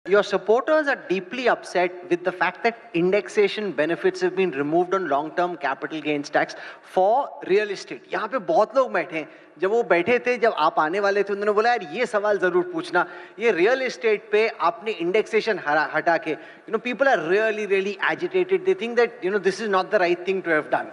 Your supporters are deeply upset with the fact that indexation benefits have been removed on long-term capital gains tax for real estate. यहाँ पे बहुत लोग बैठे हैं. जब वो बैठे थे, जब आप आने वाले थे, उन्होंने बोला यार ये सवाल जरूर पूछना. ये real estate पे आपने indexation हटा के, people are really agitated. They think that this is not the right thing to have done.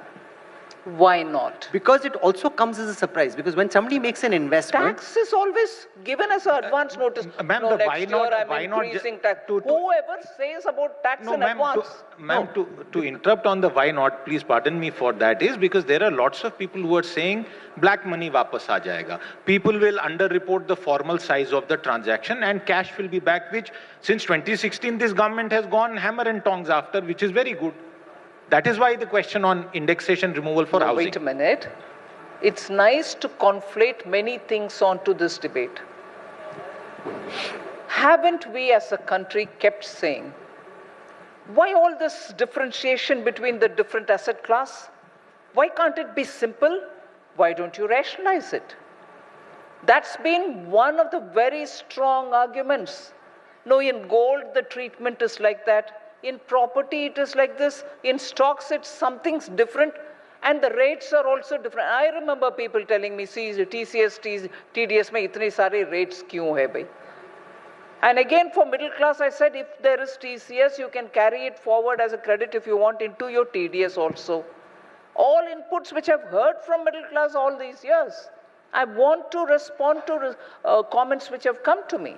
Why not? Because it also comes as a surprise. Because when somebody makes an investment, tax is always given as an advance notice. Ma'am, no, why not? Why not? Tax. Whoever says about tax in advance. Ma'am, to interrupt on the why not, please pardon me for that, is because there are lots of people who are saying black money वापस आ जाएगा. People will underreport the formal size of the transaction and cash will be back, which since 2016 this government has gone hammer and tongs after, which is very good. That is why the question on indexation removal for housing. Wait a minute. It's nice to conflate many things onto this debate. Haven't we as a country kept saying, why all this differentiation between the different asset class? Why can't it be simple? Why don't you rationalize it? That's been one of the very strong arguments. No, in gold the treatment is like that. In property, it is like this. In stocks, it's something's different. And the rates are also different. I remember people telling me, see, TCS, TDS, mein itne sare rates kyun hai bhai? And again, for middle class, I said, if there is TCS, you can carry it forward as a credit if you want into your TDS also. All inputs which I've heard from middle class all these years. I want to respond to comments which have come to me.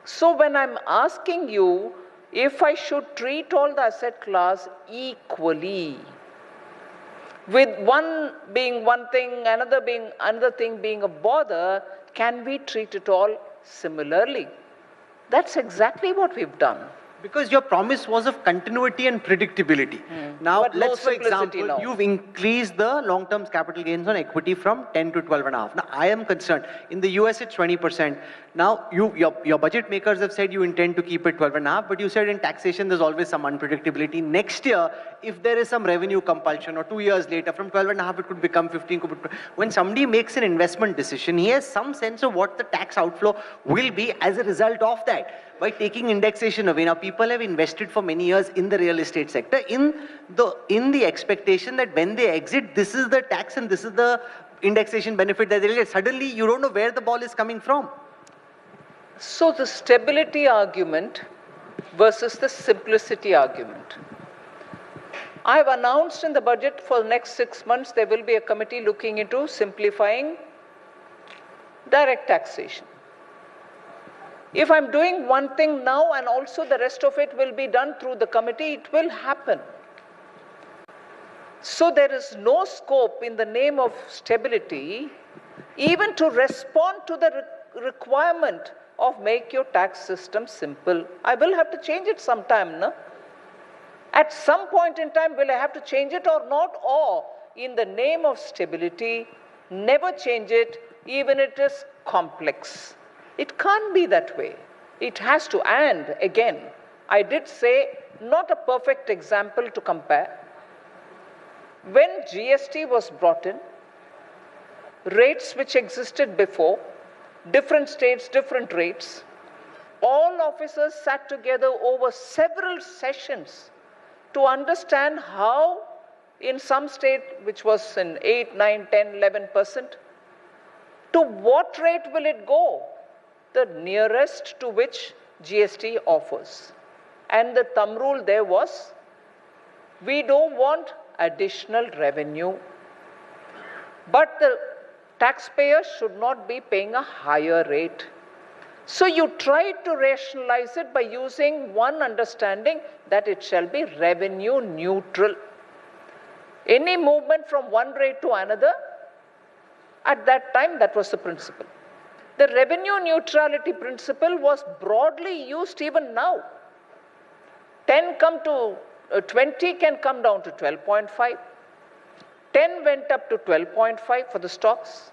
So when I'm asking you, if I should treat all the asset class equally, with one being one thing, another thing being a bother, can we treat it all similarly? That's exactly what we've done. Because your promise was of continuity and predictability. Now, but let's, no for example, now. You've increased the long-term capital gains on equity from 10 to 12.5. Now, I am concerned. In the US, it's 20%. Now, your budget makers have said you intend to keep it 12.5, but you said in taxation, there's always some unpredictability. Next year, if there is some revenue compulsion, or 2 years later, from 12.5, it could become 15. When somebody makes an investment decision, he has some sense of what the tax outflow will be as a result of that. By taking indexation away, now people have invested for many years in the real estate sector in the expectation that when they exit, this is the tax and this is the indexation benefit that they'll get. Suddenly, you don't know where the ball is coming from. So the stability argument versus the simplicity argument. I've announced in the budget for the next 6 months, there will be a committee looking into simplifying direct taxation. If I'm doing one thing now and also the rest of it will be done through the committee, it will happen. So there is no scope in the name of stability even to respond to the requirement of make your tax system simple. I will have to change it sometime, no? At some point in time, will I have to change it or not? Or in the name of stability, never change it, even if it is complex. It can't be that way. It has to, and again, I did say, not a perfect example to compare. When GST was brought in, rates which existed before, different states, different rates, all officers sat together over several sessions to understand how in some state, which was in 8, 9, 10, 11%, to what rate will it go? The nearest to which GST offers. And the thumb rule there was, we don't want additional revenue, but the taxpayer should not be paying a higher rate. So you try to rationalize it by using one understanding that it shall be revenue neutral. Any movement from one rate to another, at that time, that was the principle. The revenue neutrality principle was broadly used even now. 10 come to 20 can come down to 12.5. 10 went up to 12.5 for the stocks.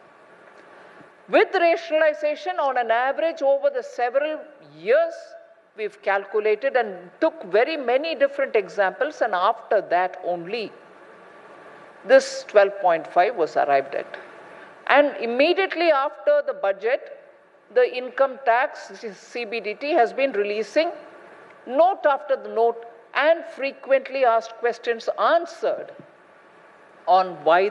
With rationalization on an average over the several years, we've calculated and took very many different examples, and after that only this 12.5 was arrived at. And immediately after the budget, the income tax, CBDT, has been releasing note after the note, and frequently asked questions answered on why